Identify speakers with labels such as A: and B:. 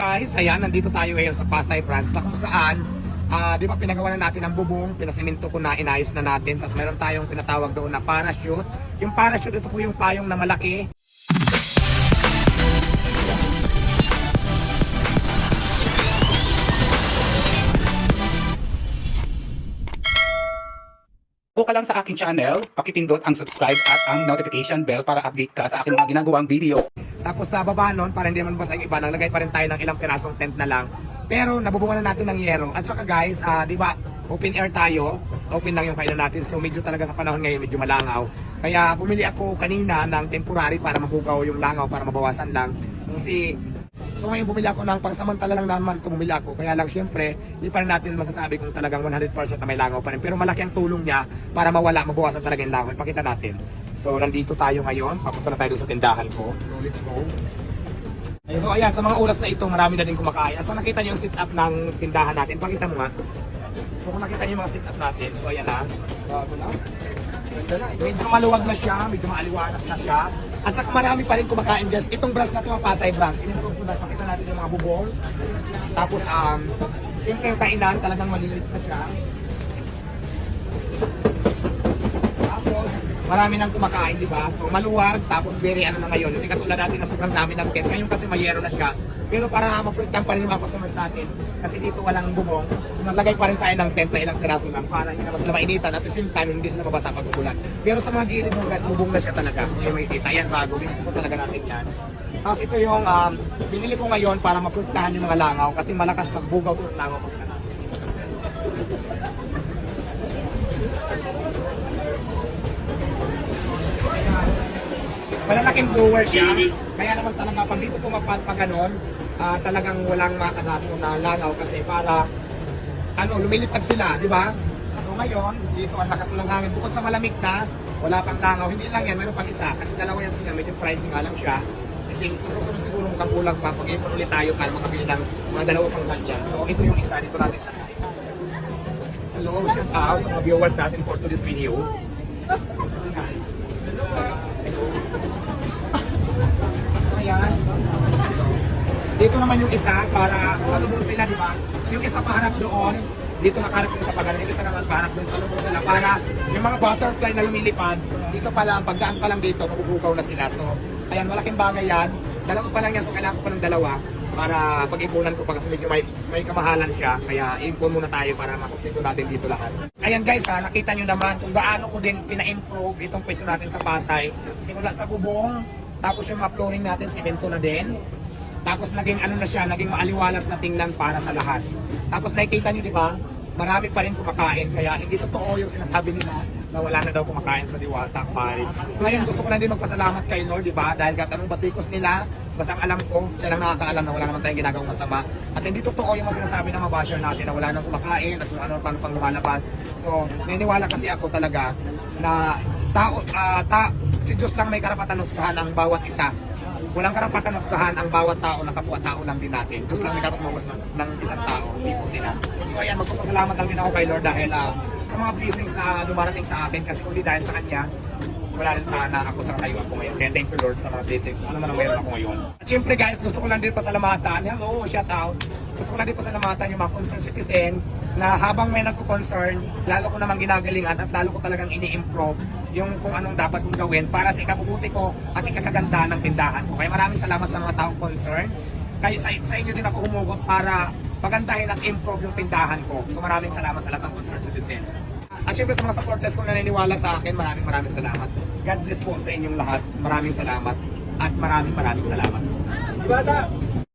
A: guys, ayan, nandito tayo ngayon sa Pasay branch na kung saan di ba pinagawa na natin ang bubong, pinasiminto ko na, inayos na natin. Tapos meron tayong tinatawag doon na parachute. Yung parachute, ito po yung payong na malaki.
B: Kung ka lang sa aking channel, pakipindot ang subscribe at ang notification bell para update ka sa aking mga ginagawang video.
A: Tapos sa baba nun, para hindi naman basa yung iba, naglagay pa rin tayo ng ilang pirasong tent na lang. Pero nabubungan na natin ng yero. At saka guys, di ba, open air tayo. Open lang yung kainan natin. So medyo talaga sa panahon ngayon, medyo malangaw. Kaya bumili ako kanina ng temporary para mabugaw yung langaw, para mabawasan lang. Kasi so ngayon bumili ako ng pangsamantala lang naman ito bumili ako. Kaya lang syempre, hindi pa rin natin masasabi kung talagang 100% na may langaw pa rin. Pero malaki ang tulong niya para mawala, mabawasan talaga yung langaw. Ipakita natin. So nandito tayo ngayon. Papunta na tayo doon sa tindahan ko. So let's go. So ayan, sa mga oras na ito, marami na din kumakain. At so nakita niyo yung sit-up ng tindahan natin. Pakita mo nga. So kung nakita niyo yung mga sit-up natin, so ayan na. Medyo maluwag na siya, medyo maaliwanas na siya. At saka marami pa rin kumakain guys. Itong branch na ito, ang Pasay branch. Inimprove ko na, pakita natin yung mga bubong. Tapos, simple yung kainan, talagang malilit na siya. Tapos, marami nang kumakain, di ba? So, maluwag, tapos very ano na ngayon. Hindi katulad natin na sobrang dami ng tent. Ngayon kasi mayero na siya. Pero para mapultan pa rin yung mga customers natin, kasi dito walang bubong, so naglagay pa rin tayo ng tent na ilang piraso lang para hindi naman sila mainitan at the same time hindi sila mabasa pag ulan. Pero sa mga gilid mo guys, bubong na siya talaga. So yung makikita, yan bago, binisito talaga natin yan. Tapos ito yung binili ko ngayon para mapultahan yung mga langaw kasi malakas magbugaw yung langaw pag natin. Malalaking blower siya, kaya naman talaga pag dito pumapad pa ganon, talagang walang makadapo na langaw kasi para lumilipad sila, di ba? So ngayon, dito ang lakas ng hangin. Bukod sa malamig na, wala pang langaw. Hindi lang yan, meron pang isa. Kasi dalawa yan sila, medyo pricing nga lang siya. Kasi susunod siguro mukhang kulang pa pag-ipon ulit tayo para makabili ng mga dalawa pang ganyan. So ito yung isa, dito natin. Hello, shout out sa mga viewers natin for today's video. Ayan. Dito naman yung isa para sa lubong sila, di ba? Yung isa paharap doon, dito nakaharap yung isa paharap, yung isa naman paharap doon sa lubong sila para yung mga butterfly na lumilipad, dito pa lang, pagdaan pa lang dito, mabubugaw na sila. So, ayan, malaking bagay yan. Dalawa pa lang yan, so kailangan ko pa ng dalawa para pag-ipunan ko pa kasi medyo may kamahalan siya. Kaya impon muna tayo para makumpleto natin dito lahat. Ayan guys, nakita nyo naman kung gaano ko din pina-improve itong pwesto natin sa Pasay. Simula sa bubong, tapos yung mga flooring natin, simento na din. Tapos naging ano na siya, naging maaliwalas na tingnan para sa lahat. Tapos nakikita nyo, di ba? Marami pa rin kumakain. Kaya hindi totoo yung sinasabi nila na wala na daw kumakain sa Diwata, Paris. Ngayon gusto ko na din magpasalamat kay Lord, di ba? Dahil katanong batikos nila, basta ang alam ko, siya lang nakakaalam na wala naman tayong ginagawang masama. At hindi totoo yung mga sinasabi ng mga basher natin na wala nang kumakain at kung ano pang lumalabas. So, naniniwala kasi ako talaga na si Diyos lang may karapatan husgahan ang bawat isa. Walang karapatan husgahan ang bawat tao na kapwa-tao lang din natin. Diyos lang may karapatan ng isang tao, hindi po sila. So ayan, magpapasalamat lang din ako kay Lord dahil sa mga blessings na dumarating sa akin kasi kundi dahil sa Kanya, wala rin sana ako sa kayo ako ngayon. Kaya thank you Lord sa mga blessings. Ano man ang mayroon ako ngayon. At syempre guys, gusto ko lang din pasalamatan. Hello, shout out. Gusto ko lang din pasalamatan yung mga concerned citizen na habang may nagko-concern, lalo ko namang ginagalingan at lalo ko talagang ini-improve yung kung anong dapat kong gawin para sa ikabubuti ko at ikakaganda ng tindahan ko. Kaya maraming salamat sa mga taong concern. Kaya sa inyo din ako humugot para pagandahin at improve yung tindahan ko. So maraming salamat sa lahat ng concerned citizen. At syempre sa mga supporters kong naniniwala sa akin, maraming salamat. God bless po sa inyong lahat. Maraming salamat at maraming salamat.